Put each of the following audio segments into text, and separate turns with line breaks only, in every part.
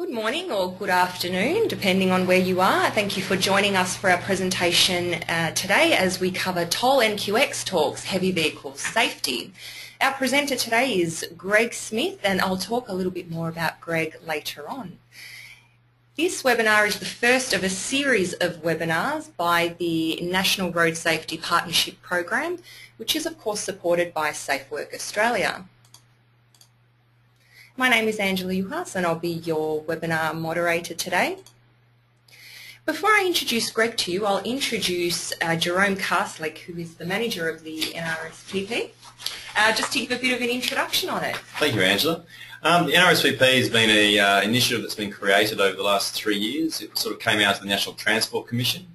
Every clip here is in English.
Good morning or good afternoon, depending on where you are. Thank you for joining us for our presentation today as we cover Toll NQX Talks Heavy Vehicle Safety. Our presenter today is Greg Smith, and I'll talk a little bit more about Greg later on. This webinar is the first of a series of webinars by the National Road Safety Partnership Program, which is of course supported by Safe Work Australia. My name is Angela Juhas and I'll be your webinar moderator today. Before I introduce Greg to you, I'll introduce Jerome Karslik, who is the manager of the NRSVP, just to give a bit of an introduction on it.
Thank you, Angela. The NRSVP has been an initiative that's been created over the last 3 years. It sort of came out of the National Transport Commission.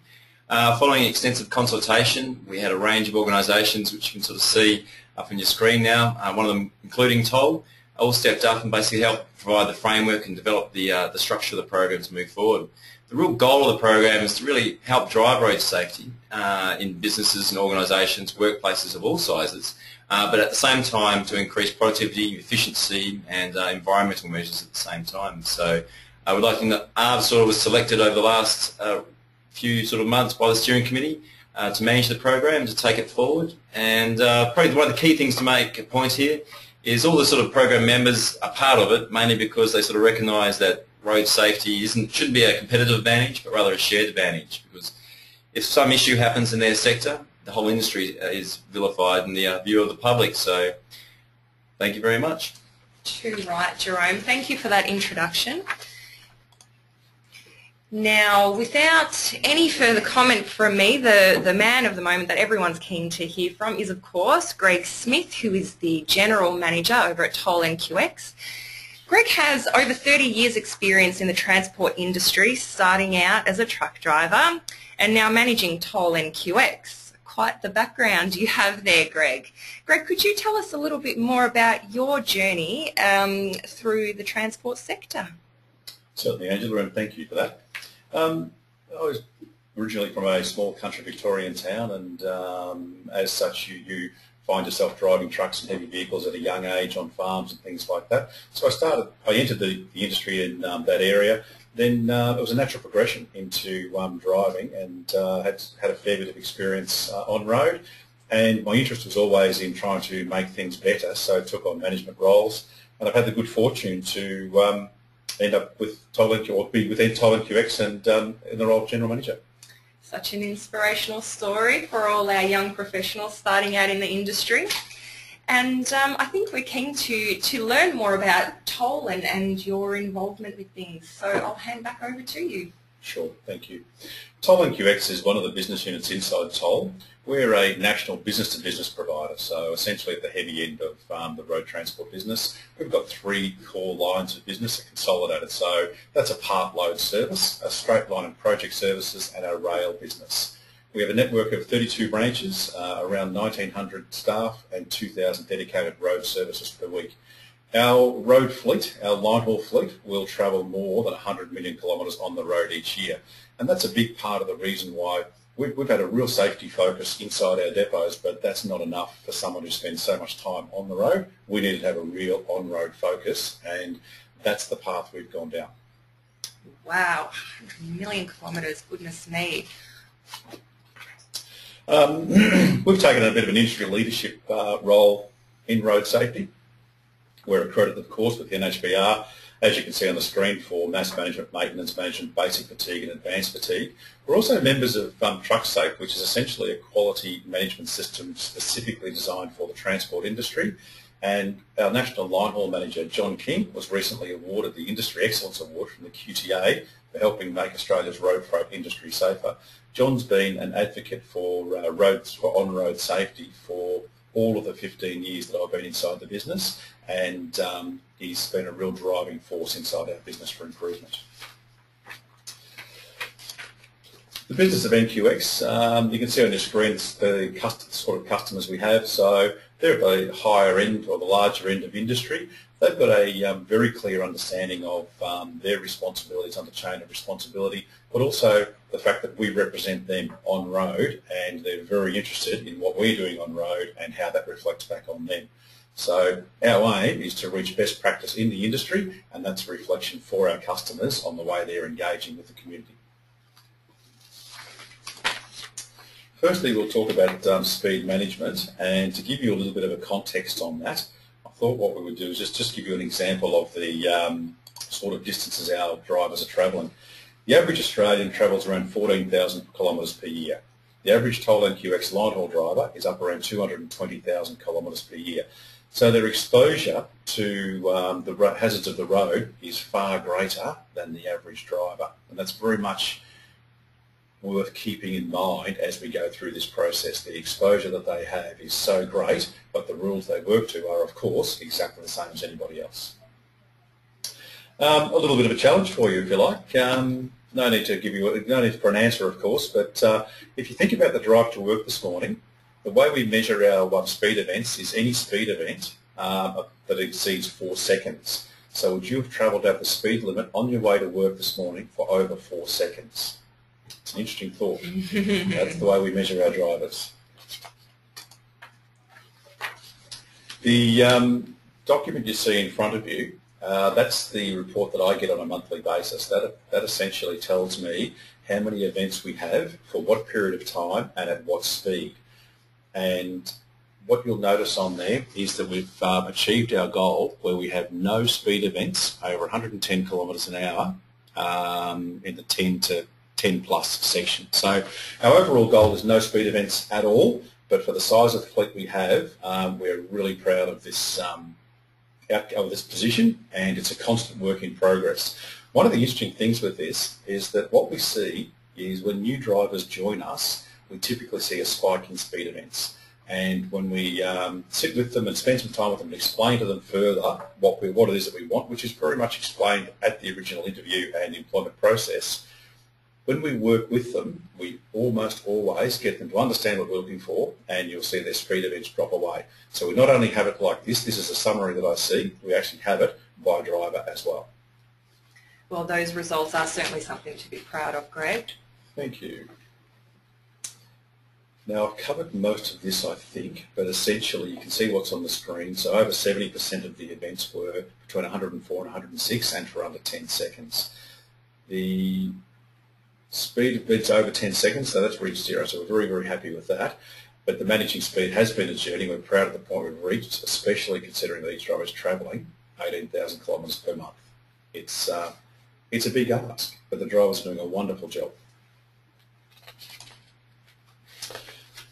Following extensive consultation, we had a range of organisations, which you can sort of see up on your screen now, one of them including Toll, all stepped up and basically helped provide the framework and develop the structure of the program to move forward. The real goal of the program is to really help drive road safety in businesses and organisations, workplaces of all sizes, but at the same time to increase productivity, efficiency and environmental measures at the same time. So I would like to know, ARV sort of was selected over the last few sort of months by the steering committee to manage the program, to take it forward. And probably one of the key things to make a point here is all the sort of program members are part of it, mainly because they sort of recognise that road safety shouldn't be a competitive advantage, but rather a shared advantage. Because if some issue happens in their sector, the whole industry is vilified in the view of the public. So, thank you very much.
Too right, Jerome. Thank you for that introduction. Now, without any further comment from me, the man of the moment that everyone's keen to hear from is, of course, Greg Smith, who is the General Manager over at Toll NQX. Greg has over 30 years' experience in the transport industry, starting out as a truck driver and now managing Toll NQX. Quite the background you have there, Greg. Greg, could you tell us a little bit more about your journey through the transport sector?
Certainly, Angela, and thank you for that. I was originally from a small country Victorian town, and as such you find yourself driving trucks and heavy vehicles at a young age on farms and things like that. So I entered the industry in that area. Then it was a natural progression into driving, and had a fair bit of experience on road. And my interest was always in trying to make things better, so I took on management roles, and I've had the good fortune to end up with Toll NQX, or be within Toll NQX and in the role of General Manager.
Such an inspirational story for all our young professionals starting out in the industry. And I think we're keen to learn more about Toll and your involvement with things. So I'll hand back over to you.
Sure, thank you. Toll NQX is one of the business units inside Toll. We're a national business-to-business provider, so essentially at the heavy end of the road transport business. We've got 3 core lines of business that are consolidated. So that's a part load service, a straight line and project services, and our rail business. We have a network of 32 branches, around 1,900 staff and 2,000 dedicated road services per week. Our road fleet, our line haul fleet, will travel more than 100 million kilometres on the road each year. And that's a big part of the reason why we've had a real safety focus inside our depots, but that's not enough for someone who spends so much time on the road. We need to have a real on-road focus, and that's the path we've gone down.
Wow, 100 million kilometres, goodness me.
We've taken a bit of an industry leadership role in road safety. We're accredited, of course, with the NHBR, as you can see on the screen, for mass management, maintenance management, basic fatigue and advanced fatigue. We're also members of TruckSafe, which is essentially a quality management system specifically designed for the transport industry. And our National Line Haul Manager, John King, was recently awarded the Industry Excellence Award from the QTA for helping make Australia's road freight industry safer. John's been an advocate for on-road safety for all of the 15 years that I've been inside the business, and he's been a real driving force inside our business for improvement. The business of NQX, you can see on your screen the sort of customers we have. So they're at the higher end or the larger end of industry. They've got a very clear understanding of their responsibilities under chain of responsibility, but also the fact that we represent them on road, and they're very interested in what we're doing on road and how that reflects back on them. So our aim is to reach best practice in the industry, and that's a reflection for our customers on the way they're engaging with the community. Firstly, we'll talk about speed management, and to give you a little bit of a context on that, I thought what we would do is just give you an example of the sort of distances our drivers are travelling. The average Australian travels around 14,000 kilometres per year. The average toll NQX line haul driver is up around 220,000 kilometres per year. So their exposure to the hazards of the road is far greater than the average driver, and that's very much worth keeping in mind as we go through this process. The exposure that they have is so great, but the rules they work to are, of course, exactly the same as anybody else. A little bit of a challenge for you, if you like. No need for an answer, of course, but if you think about the drive to work this morning, the way we measure our speed events is any speed event that exceeds 4 seconds. So would you have travelled at the speed limit on your way to work this morning for over 4 seconds? It's an interesting thought. That's the way we measure our drivers. The document you see in front of you, that's the report that I get on a monthly basis. That essentially tells me how many events we have, for what period of time, and at what speed. And what you'll notice on there is that we've achieved our goal where we have no speed events over 110 kilometres an hour in the 10 to 10 plus section. So our overall goal is no speed events at all, but for the size of the fleet we have, we're really proud of this position, and it's a constant work in progress. One of the interesting things with this is that what we see is when new drivers join us, we typically see a spike in speed events. And when we sit with them and spend some time with them and explain to them further what it is that we want, which is very much explained at the original interview and employment process, when we work with them, we almost always get them to understand what we're looking for, and you'll see their speed events drop away. So we not only have it like this is a summary that I see, we actually have it by driver as well.
Well, those results are certainly something to be proud of, Greg.
Thank you. Now, I've covered most of this, I think, but essentially you can see what's on the screen. So over 70% of the events were between 104 and 106 and for under 10 seconds. The speed events over 10 seconds, so that's reached 0, so we're very, very happy with that. But the managing speed has been a journey. We're proud of the point we've reached, especially considering that each driver is travelling 18,000 kilometres per month. It's a big ask, but the driver's doing a wonderful job.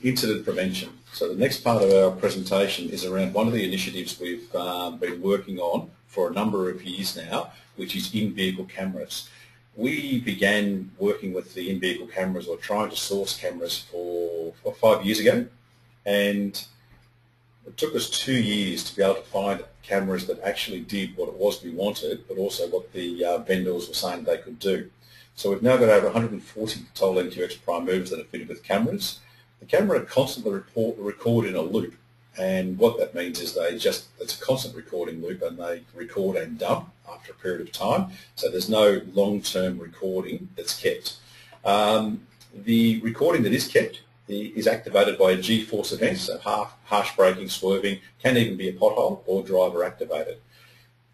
Incident prevention. So the next part of our presentation is around one of the initiatives we've been working on for a number of years now, which is in-vehicle cameras. We began working with the in-vehicle cameras, or trying to source cameras for 5 years ago, and it took us 2 years to be able to find cameras that actually did what it was we wanted, but also what the vendors were saying they could do. So we've now got over 140 toll NQX prime movers that are fitted with cameras. The camera constantly record in a loop, and what that means is it's a constant recording loop, and they record and dump after a period of time, so there's no long-term recording that's kept. The recording that is kept is activated by a GForce event, so harsh braking, swerving, can even be a pothole or driver activated.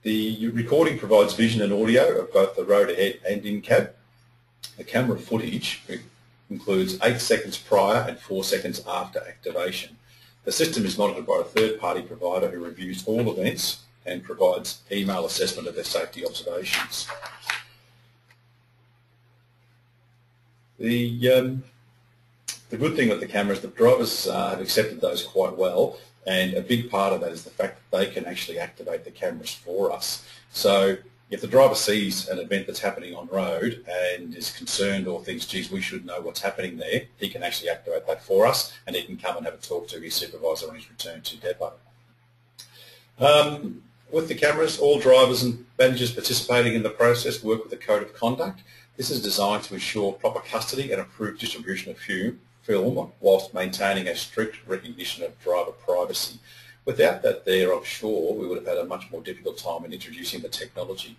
The recording provides vision and audio of both the road ahead and in-cab. The camera footage includes 8 seconds prior and 4 seconds after activation. The system is monitored by a third-party provider who reviews all events and provides email assessment of their safety observations. The good thing with the cameras, the drivers have accepted those quite well, and a big part of that is the fact that they can actually activate the cameras for us. So if the driver sees an event that's happening on road and is concerned or thinks, geez, we should know what's happening there, he can actually activate that for us, and he can come and have a talk to his supervisor on his return to depot. With the cameras, all drivers and managers participating in the process work with a code of conduct. This is designed to ensure proper custody and approved distribution of film whilst maintaining a strict recognition of driver privacy. Without that there, I'm sure we would have had a much more difficult time in introducing the technology.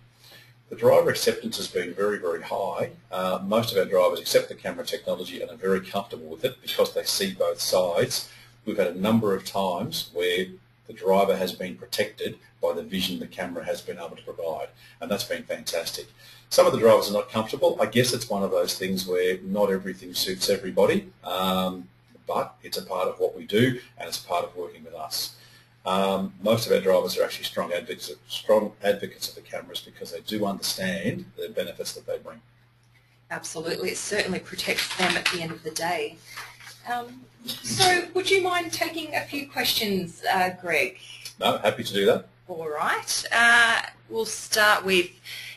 The driver acceptance has been very, very high. Most of our drivers accept the camera technology and are very comfortable with it because they see both sides. We've had a number of times where the driver has been protected by the vision the camera has been able to provide, and that's been fantastic. Some of the drivers are not comfortable. I guess it's one of those things where not everything suits everybody, but it's a part of what we do, and it's a part of working with us. Most of our drivers are actually strong advocates of the cameras because they do understand the benefits that they bring.
Absolutely, it certainly protects them at the end of the day. So would you mind taking a few questions, Greg?
No, happy to do that.
All right. We'll start with,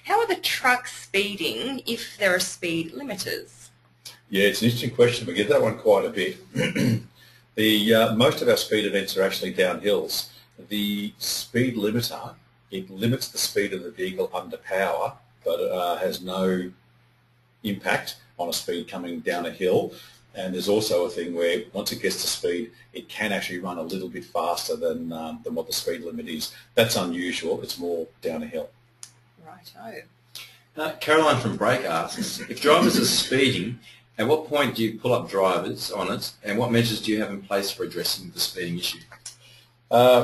how are the trucks speeding if there are speed limiters?
Yeah, it's an interesting question. We get that one quite a bit. Most of our speed events are actually downhills. The speed limiter, it limits the speed of the vehicle under power, but has no impact on a speed coming down a hill. And there's also a thing where once it gets to speed, it can actually run a little bit faster than what the speed limit is. That's unusual. It's more down a hill.
Righto.
Caroline from Brake asks, if drivers are speeding, at what point do you pull up drivers on it, and what measures do you have in place for addressing the speeding issue?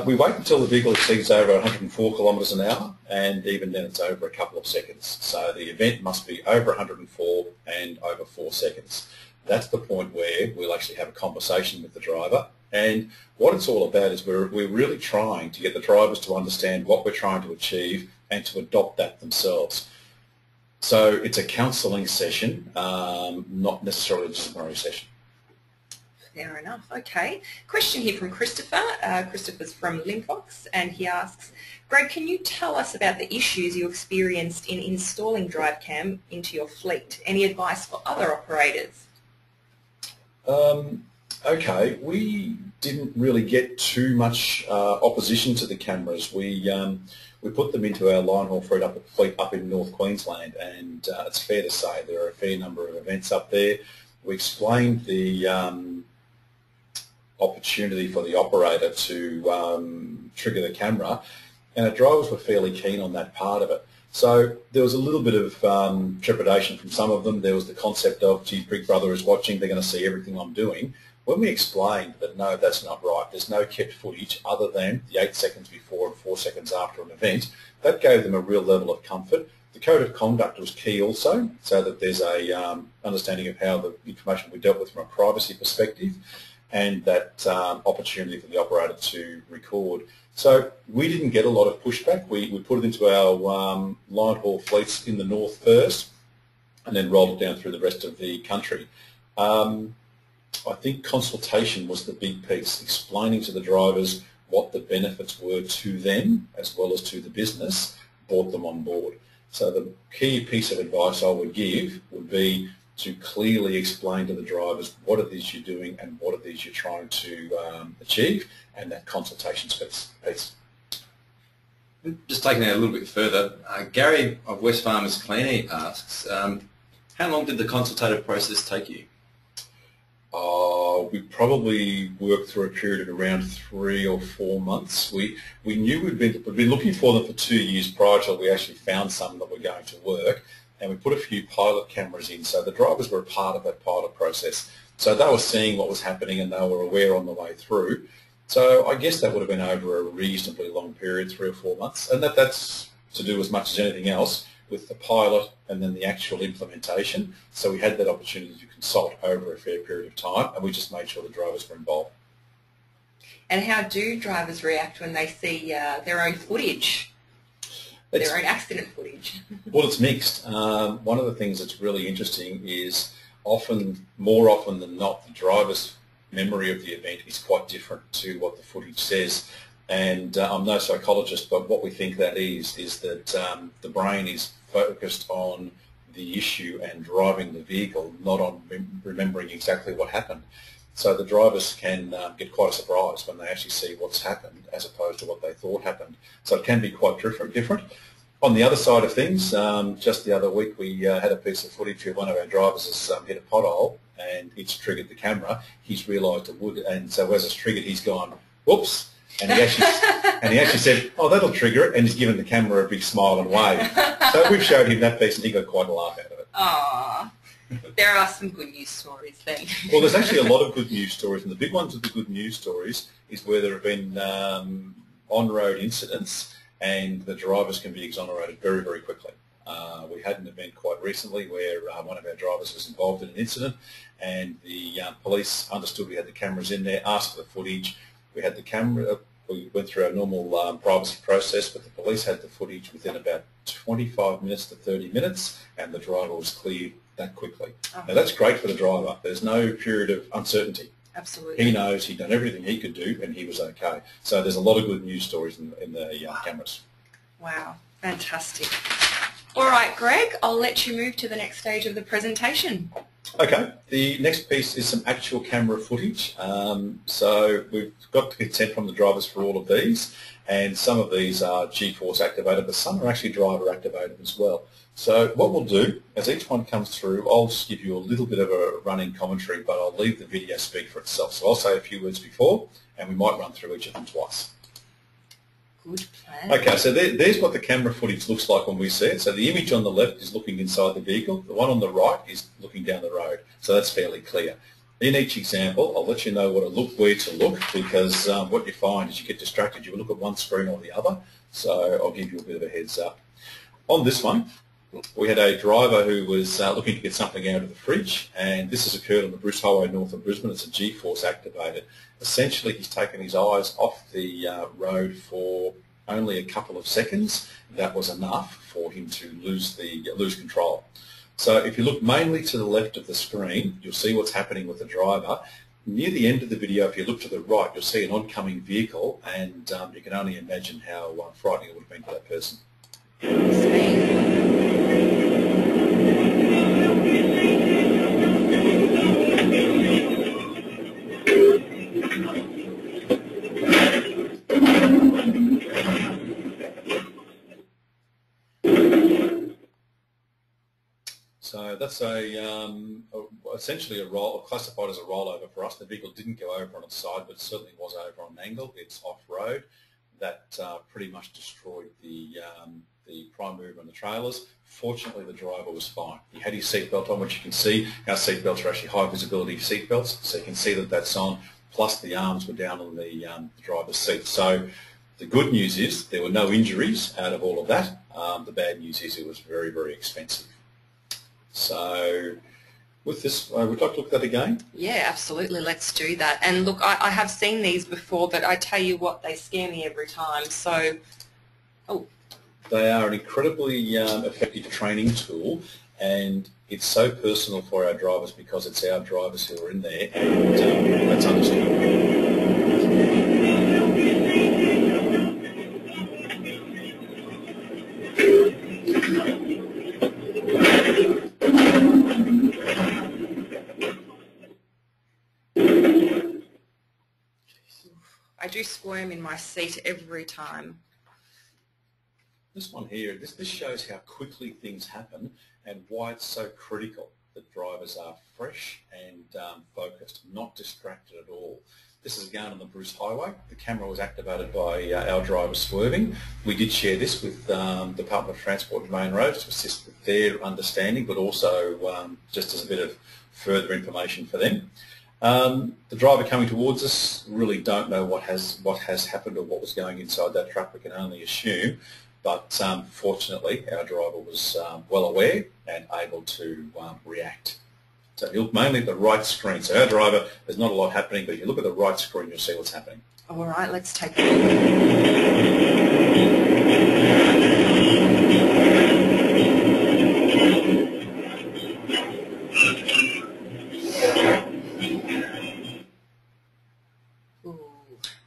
We wait until the vehicle exceeds over 104 kilometres an hour, and even then it's over a couple of seconds. So the event must be over 104 and over 4 seconds. That's the point where we'll actually have a conversation with the driver. And what it's all about is we're really trying to get the drivers to understand what we're trying to achieve and to adopt that themselves. So it's a counselling session, not necessarily a disciplinary session.
Fair enough. Okay. Question here from Christopher. Christopher's from Linfox, and he asks, Greg, can you tell us about the issues you experienced in installing DriveCam into your fleet? Any advice for other operators?
Okay, we didn't really get too much opposition to the cameras. We put them into our line haul fleet up in North Queensland, and it's fair to say there are a fair number of events up there. We explained the opportunity for the operator to trigger the camera, and our drivers were fairly keen on that part of it. So there was a little bit of trepidation from some of them. There was the concept of, gee, Big Brother is watching, they're going to see everything I'm doing. When we explained that, no, that's not right, there's no kept footage other than the 8 seconds before and 4 seconds after an event, that gave them a real level of comfort. The code of conduct was key also, so that there's a understanding of how the information will be dealt with from a privacy perspective, and that opportunity for the operator to record. So we didn't get a lot of pushback. We put it into our line haul fleets in the north first, and then rolled it down through the rest of the country. I think consultation was the big piece, explaining to the drivers what the benefits were to them as well as to the business, brought them on board. So the key piece of advice I would give would be to clearly explain to the drivers what it is you're doing and what it is you're trying to achieve, and that consultation piece.
Just taking it a little bit further, Gary of West Farmers Clean Eat asks, how long did the consultative process take you?
We probably worked through a period of around 3 or 4 months. We knew we'd been looking for them for 2 years prior to we actually found some that were going to work, and we put a few pilot cameras in, so the drivers were a part of that pilot process. So they were seeing what was happening and they were aware on the way through. So I guess that would have been over a reasonably long period, 3 or 4 months, and that's to do as much as anything else with the pilot and then the actual implementation. So we had that opportunity to consult over a fair period of time, and we just made sure the drivers were involved.
And how do drivers react when they see their own footage, their own accident footage?
Well, it's mixed. One of the things that's really interesting is more often than not, the driver's memory of the event is quite different to what the footage says. And I'm no psychologist, but what we think that is that the brain is focused on the issue and driving the vehicle, not on remembering exactly what happened. So the drivers can get quite a surprise when they actually see what's happened as opposed to what they thought happened. So it can be quite different. On the other side of things, just the other week we had a piece of footage where one of our drivers has hit a pothole and it's triggered the camera. He's realised it would, and so as it's triggered, he's gone, whoops. And he actually said, oh, that'll trigger it, and he's given the camera a big smile and wave. So we've showed him that piece, and he got quite a laugh out of it.
Aww. There are some good news stories then.
Well, there's actually a lot of good news stories, and the big ones of the good news stories is where there have been on-road incidents and the drivers can be exonerated very, very quickly. We had an event quite recently where one of our drivers was involved in an incident, and the police understood we had the cameras in there, asked for the footage. We had the camera. We went through our normal privacy process, but the police had the footage within about 25 minutes to 30 minutes, and the driver was cleared that quickly.
Oh.
Now, that's great for the driver. There's no period of uncertainty.
Absolutely.
He knows he'd done everything he could do, and he was okay. So there's a lot of good news stories in the cameras.
Wow, fantastic. All right, Greg, I'll let you move to the next stage of the presentation.
Okay, the next piece is some actual camera footage. So we've got the consent from the drivers for all of these, and some of these are GForce activated, but some are actually driver activated as well. So what we'll do, as each one comes through, I'll just give you a little bit of a running commentary, but I'll leave the video speak for itself. So I'll say a few words before, and we might run through each of them twice.
Good plan.
Okay, so there's what the camera footage looks like when we see it. So the image on the left is looking inside the vehicle. The one on the right is looking down the road. So that's fairly clear. In each example, I'll let you know where to look, because what you find is you get distracted. You look at one screen or the other. So I'll give you a bit of a heads up. On this one, we had a driver who was looking to get something out of the fridge, and this has occurred on the Bruce Highway north of Brisbane. It's a GForce activated. Essentially, he's taken his eyes off the road for only a couple of seconds. That was enough for him to lose control. So if you look mainly to the left of the screen, you'll see what's happening with the driver. Near the end of the video, if you look to the right, you'll see an oncoming vehicle, and you can only imagine how frightening it would have been for that person. So that's essentially classified as a rollover for us. The vehicle didn't go over on its side, but certainly was over on an angle. It's off-road. That pretty much destroyed the prime mover and the trailers. Fortunately, the driver was fine. He had his seatbelt on, which you can see. Our seatbelts are actually high visibility seatbelts, so you can see that that's on, plus the arms were down on the driver's seat. So the good news is there were no injuries out of all of that. The bad news is it was very, very expensive. So with this, would you like to look at that again?
Yeah, absolutely. Let's do that. And look, I have seen these before, but I tell you what, they scare me every time. So,
They are an incredibly effective training tool, and it's so personal for our drivers because it's our drivers who are in there, and that's understood.
I do squirm in my seat every time.
This one here, this shows how quickly things happen and why it's so critical that drivers are fresh and focused, not distracted at all. This is again on the Bruce Highway. The camera was activated by our driver swerving. We did share this with Department of Transport and Main Roads to assist with their understanding, but also just as a bit of further information for them. The driver coming towards us, really don't know what has happened or what was going inside that truck. We can only assume, but fortunately our driver was well aware and able to react. So if you look mainly at the right screen, so our driver, there's not a lot happening, but if you look at the right screen, you'll see what's happening.
All right, let's take a look.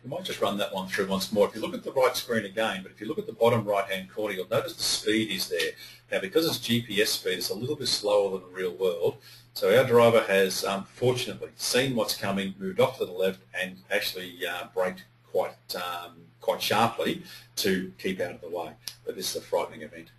We might just run that one through once more. If you look at the right screen again, but if you look at the bottom right-hand corner, you'll notice the speed is there. Now, because it's GPS speed, it's a little bit slower than the real world. So our driver has, fortunately, seen what's coming, moved off to the left, and actually braked quite sharply to keep out of the way. But this is a frightening event.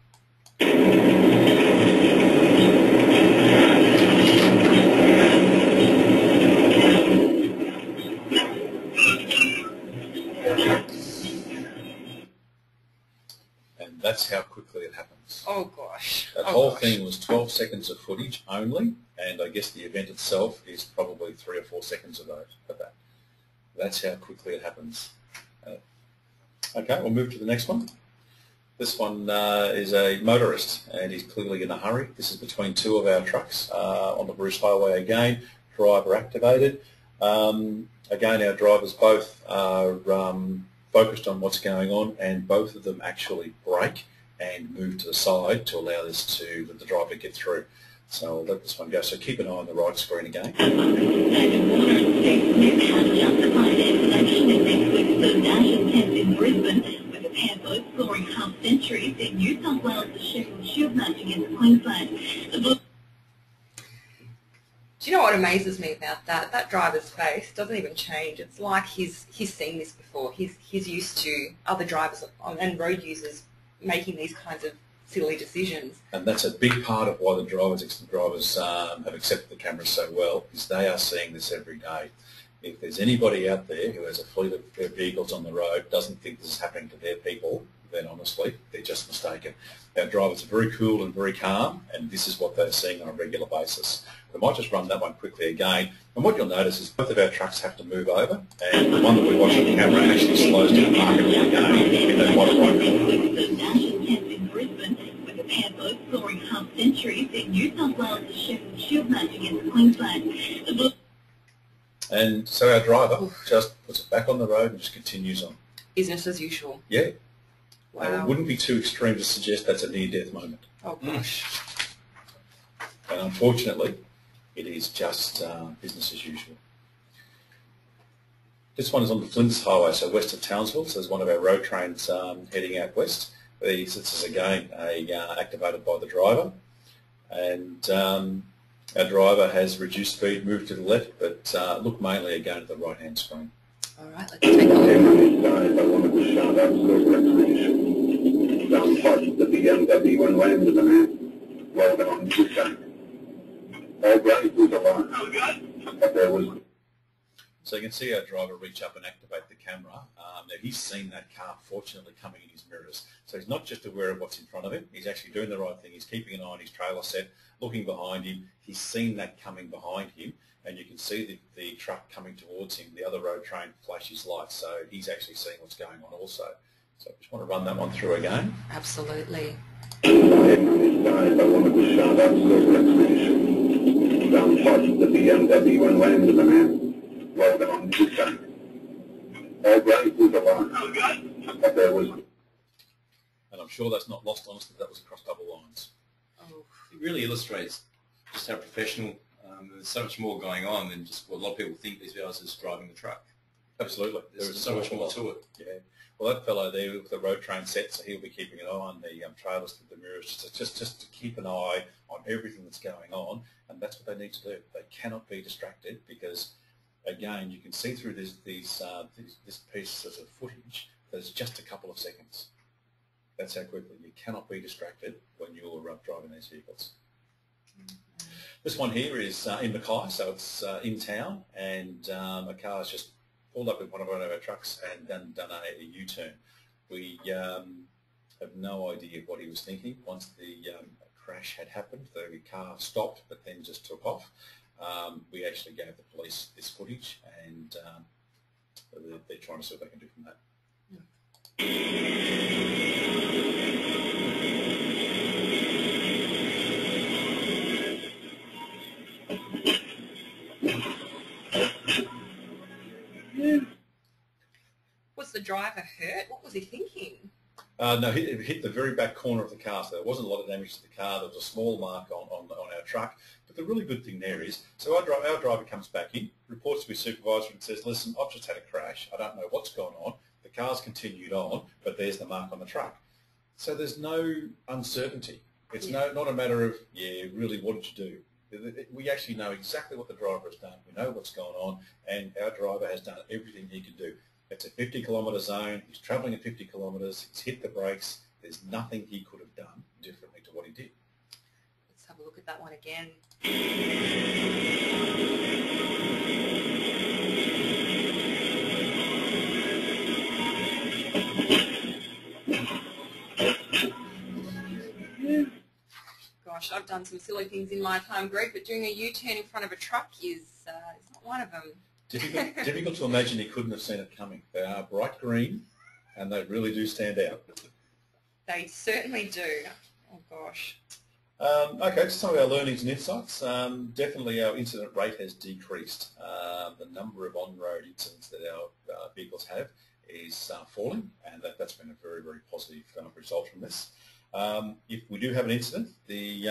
And And that's how quickly it happens.
Oh gosh.
That
oh,
whole
gosh.
thing was 12 seconds of footage only, and I guess the event itself is probably 3 or 4 seconds of that. That's how quickly it happens. Okay, we'll move to the next one. This one is a motorist, and he's clearly in a hurry. This is between two of our trucks on the Bruce Highway again, driver activated. Again, our drivers both are focused on what's going on, and both of them actually brake and move to the side to allow let the driver get through. So I'll let this one go. So keep an eye on the right screen again.
Scoring half centuries in New South Wales, the Sheffield Shield match against Queensland.
Do you know what amazes me about that? That driver's face doesn't even change. It's like he's seen this before. He's used to other drivers and road users making these kinds of silly decisions.
And that's a big part of why the drivers have accepted the cameras so well, is they are seeing this every day. If there's anybody out there who has a fleet of vehicles on the road, doesn't think this is happening to their people, then honestly, they're just mistaken. Our drivers are very cool and very calm, and this is what they're seeing on a regular basis. We might just run that one quickly again, and what you'll notice is both of our trucks have to move over, and the one that we watch on the camera actually slows down markedly again in that bottom right corner.
Scoring half centuries in New South Wales, the Sheffield Shield match against Queensland.
And so our driver just puts it back on the road and just continues on.
Business as usual.
Yeah.
Wow.
It wouldn't be too extreme to suggest that's a near-death moment.
Oh gosh.
And unfortunately, it is just business as usual. This one is on the Flinders Highway, so west of Townsville. So there's one of our road trains heading out west. This is again activated by the driver, and our driver has reduced speed, moved to the left, but look mainly again at the right-hand screen.
All right, let's take a look.
I wanted to shout out local explanation. Down parts of the BMW and landed the man. Well done on the side. All ground was alarmed. But there was...
So you can see our driver reach up and activate the camera. Now he's seen that car fortunately coming in his mirrors. So he's not just aware of what's in front of him, he's actually doing the right thing. He's keeping an eye on his trailer set, looking behind him. He's seen that coming behind him, and you can see the truck coming towards him. The other road train flashes lights, so he's actually seeing what's going on also. So I just want to run that one through again.
Absolutely.
I wanted to shout out local explanation. Down parts of the BMW and landed the man. Well done on the side. All ground was alarmed. But there was...
And I'm sure that's not lost on us that was across double lines.
Oh.
It really illustrates just how professional, there's so much more going on than just what a lot of people think these guys are just driving the truck.
Absolutely.
There's so much more to it.
Yeah. Well, that fellow there with the road train set, so he'll be keeping an eye on the trailers with the mirrors, just to keep an eye on everything that's going on, and that's what they need to do. They cannot be distracted because, again, you can see through this piece of footage, there's just a couple of seconds. That's how quickly. You cannot be distracted when you're driving these vehicles. This one here is in Mackay, so it's in town, and a car's just pulled up with one of our trucks and done a U-turn. We have no idea what he was thinking. Once the crash had happened, the car stopped but then just took off. We actually gave the police this footage, and they're trying to see what they can do from that.
Was the driver hurt? What was he thinking?
No, it hit the very back corner of the car, so there wasn't a lot of damage to the car. There was a small mark on our truck. But the really good thing there is, so our driver comes back in, reports to his supervisor and says, listen, I've just had a crash. I don't know what's gone on. The car's continued on, but there's the mark on the truck. So there's no uncertainty. It's not a matter of, really, what did you do? We actually know exactly what the driver has done. We know what's going on, and our driver has done everything he can do. It's a 50-kilometre zone. He's travelling at 50 kilometres. He's hit the brakes. There's nothing he could have done differently to what he did.
Let's have a look at that one again. gosh, I've done some silly things in my time, Greg, but doing a U-turn in front of a truck is not one of them.
Difficult to imagine you couldn't have seen it coming. They are bright green, and they really do stand out.
They certainly do. Oh, gosh.
Okay, so some of our learnings and insights. Definitely our incident rate has decreased. The number of on-road incidents that our vehicles have is falling, and that's been a very, very positive result from this. If we do have an incident, we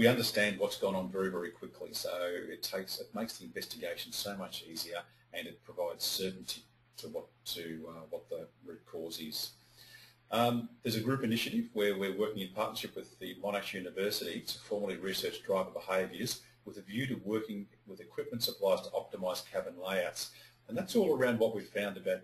understand what's gone on very, very quickly, so it makes the investigation so much easier, and it provides certainty to what the root cause is. There's a group initiative where we're working in partnership with the Monash University to formally research driver behaviours with a view to working with equipment suppliers to optimise cabin layouts. And that's all around what we've found about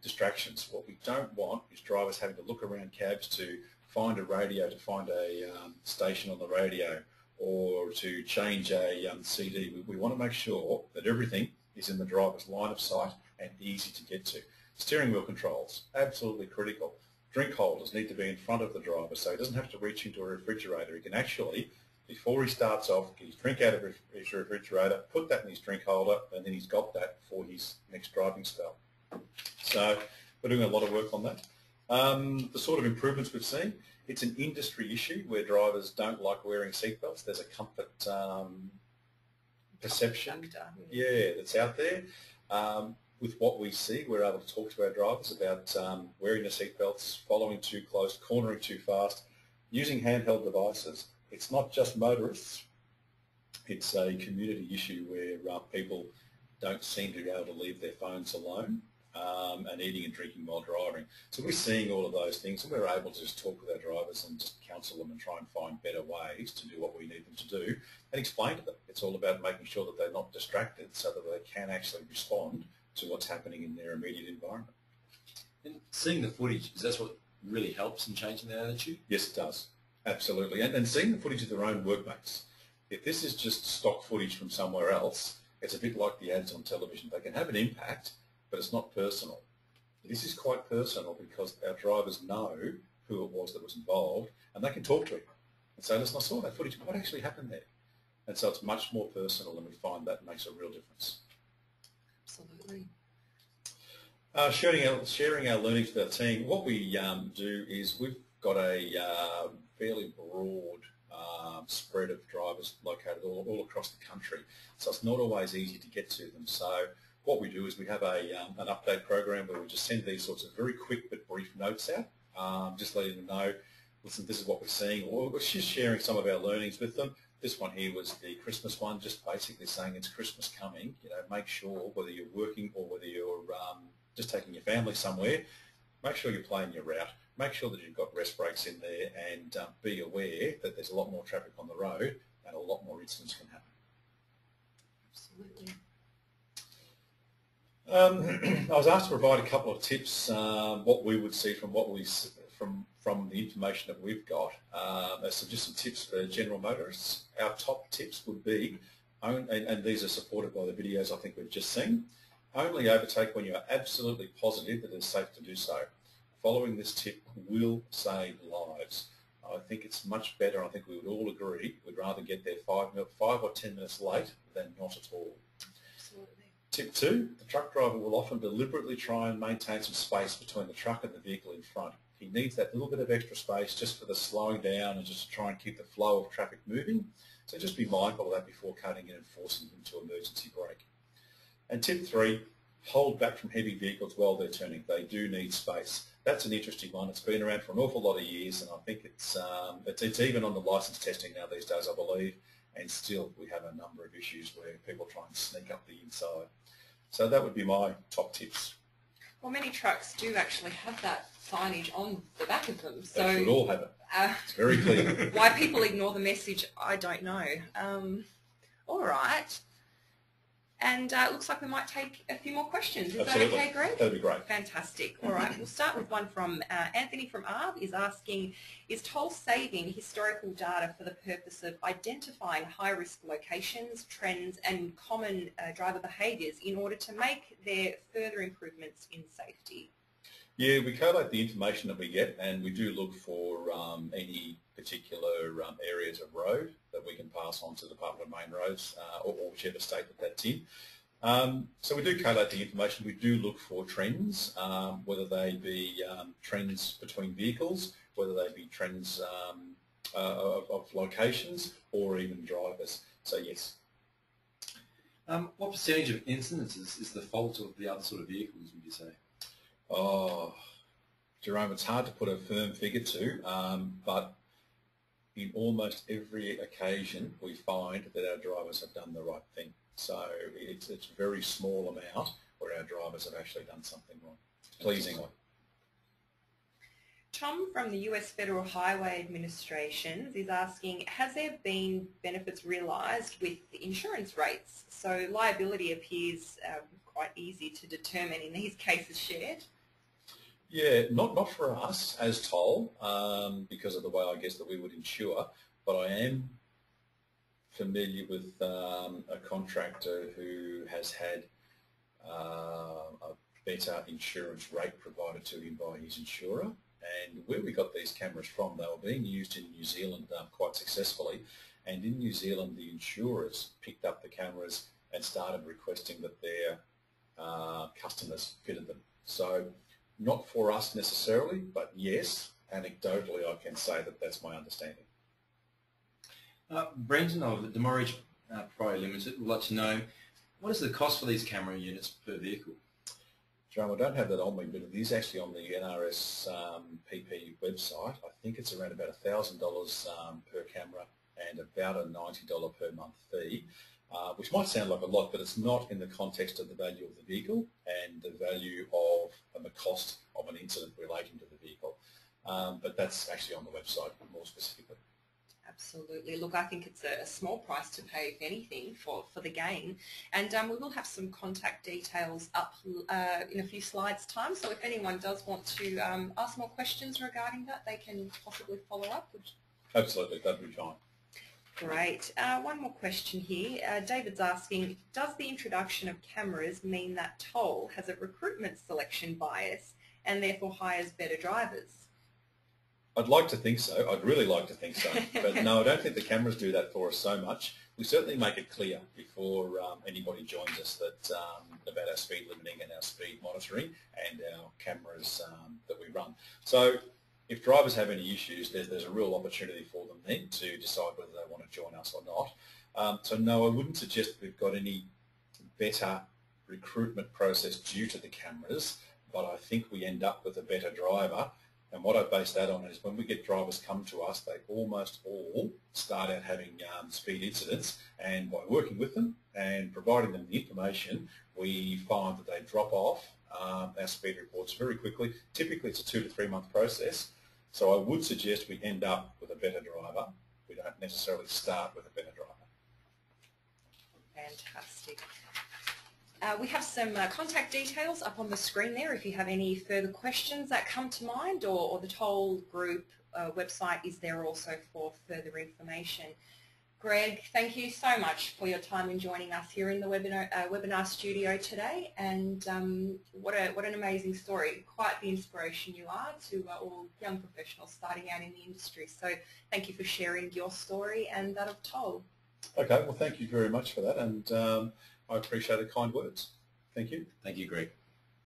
distractions. What we don't want is drivers having to look around cabs to find a radio, to find a station on the radio, or to change a CD. We want to make sure that everything is in the driver's line of sight and easy to get to. Steering wheel controls, absolutely critical. Drink holders need to be in front of the driver so he doesn't have to reach into a refrigerator. He can actually, before he starts off, get his drink out of his refrigerator, put that in his drink holder, and then he's got that for his next driving spell. So we're doing a lot of work on that. The sort of improvements we've seen, it's an industry issue where drivers don't like wearing seatbelts. There's a comfort perception that's out there. With what we see, we're able to talk to our drivers about wearing the seatbelts, following too close, cornering too fast, using handheld devices. It's not just motorists. It's a community issue where people don't seem to be able to leave their phones alone and eating and drinking while driving. So we're seeing all of those things, and we're able to just talk with our drivers and just counsel them and try and find better ways to do what we need them to do and explain to them. It's all about making sure that they're not distracted so that they can actually respond to what's happening in their immediate environment.
And seeing the footage, is that what really helps in changing that attitude?
Yes, it does. Absolutely. And seeing the footage of their own workmates. If this is just stock footage from somewhere else, it's a bit like the ads on television. They can have an impact, but it's not personal. This is quite personal because our drivers know who it was that was involved, and they can talk to him and say, listen, I saw that footage. What actually happened there? And so it's much more personal, and we find that makes a real difference.
Absolutely.
Sharing our learnings with our team, what we do is we've got a fairly broad spread of drivers located all across the country, so it's not always easy to get to them. So what we do is we have an update program where we just send these sorts of very quick but brief notes out, just letting them know, listen, this is what we're seeing, or we're just sharing some of our learnings with them. This one here was the Christmas one, just basically saying it's Christmas coming. You know, make sure whether you're working or whether you're just taking your family somewhere, make sure you're playing your route. Make sure that you've got rest breaks in there, and be aware that there's a lot more traffic on the road and a lot more incidents can happen.
Absolutely.
I was asked to provide a couple of tips, what we would see from from the information that we've got. So just some tips for general motorists. Our top tips would be, and these are supported by the videos I think we've just seen, only overtake when you are absolutely positive that it's safe to do so. Following this tip will save lives. I think it's much better, I think we would all agree, we'd rather get there 5 or 10 minutes late than not at all.
Absolutely.
Tip 2, the truck driver will often deliberately try and maintain some space between the truck and the vehicle in front. He needs that little bit of extra space just for the slowing down and just to try and keep the flow of traffic moving. So just be mindful of that before cutting in and forcing them to emergency brake. And tip 3, hold back from heavy vehicles while they're turning. They do need space. That's an interesting one. It's been around for an awful lot of years, and I think it's even on the licence testing now these days, I believe, and still we have a number of issues where people try and sneak up the inside. So that would be my top tips.
Well, many trucks do actually have that signage on the back of them. So
they should all have it. It's very clear.
Why people ignore the message, I don't know. All right. And it looks like we might take a few more questions. Is
Absolutely.
that okay, Greg?
That'd be great.
Fantastic. All right, we'll start with one from Anthony from ARB is asking, is toll saving historical data for the purpose of identifying high-risk locations, trends and common driver behaviours in order to make their further improvements in safety?
Yeah, we collate the information that we get, and we do look for any particular areas of road that we can pass on to the Department of Main Roads or whichever state that that's in. So we do collate the information. We do look for trends, whether they be trends between vehicles, whether they be trends of locations, or even drivers. So yes.
What percentage of incidences is the fault of the other sort of vehicles, would you say?
Oh, Jerome, it's hard to put a firm figure to, but in almost every occasion we find that our drivers have done the right thing. So it's a very small amount where our drivers have actually done something wrong, pleasingly.
Tom from the US Federal Highway Administration is asking, has there been benefits realised with the insurance rates? So liability appears quite easy to determine in these cases shared.
Yeah, not for us as toll, because of the way I guess that we would insure, but I am familiar with a contractor who has had a better insurance rate provided to him by his insurer. And where we got these cameras from, they were being used in New Zealand quite successfully. And in New Zealand, the insurers picked up the cameras and started requesting that their customers fitted them. So not for us necessarily, but yes, anecdotally I can say that that's my understanding.
Brendan of Demorridge Proprietary Limited would like to know, what is the cost for these camera units per vehicle?
Jerome, I don't have that on me, but it is actually on the NRSVP website. I think it's around about $1,000 per camera and about a $90 per month fee, which might sound like a lot, but it's not in the context of the value of the vehicle and the value of and the cost of an incident relating to the vehicle. But that's actually on the website more specifically.
Absolutely. Look, I think it's a small price to pay, if anything, for the gain. And we will have some contact details up in a few slides' time. So if anyone does want to ask more questions regarding that, they can possibly follow up.
Absolutely, that'd be fine.
Great. One more question here. David's asking, does the introduction of cameras mean that toll has a recruitment selection bias and therefore hires better drivers?
I'd like to think so. I'd really like to think so. But no, I don't think the cameras do that for us so much. We certainly make it clear before anybody joins us that about our speed limiting and our speed monitoring and our cameras that we run. So if drivers have any issues, there's a real opportunity for them then to decide whether they want to join us or not. So no, I wouldn't suggest we've got any better recruitment process due to the cameras, but I think we end up with a better driver. And what I base that on is when we get drivers come to us, they almost all start out having speed incidents, and by working with them and providing them the information, we find that they drop off our speed reports very quickly. Typically it's a 2 to 3 month process, so I would suggest we end up with a better driver. We don't necessarily start with a better driver.
Fantastic. We have some contact details up on the screen there if you have any further questions that come to mind, or the Toll Group website is there also for further information. Greg, thank you so much for your time in joining us here in the webinar studio today, and what an amazing story. Quite the inspiration you are to all young professionals starting out in the industry. So thank you for sharing your story and that of Toll.
Okay, well thank you very much for that, and I appreciate the kind words. Thank you.
Thank you, Greg.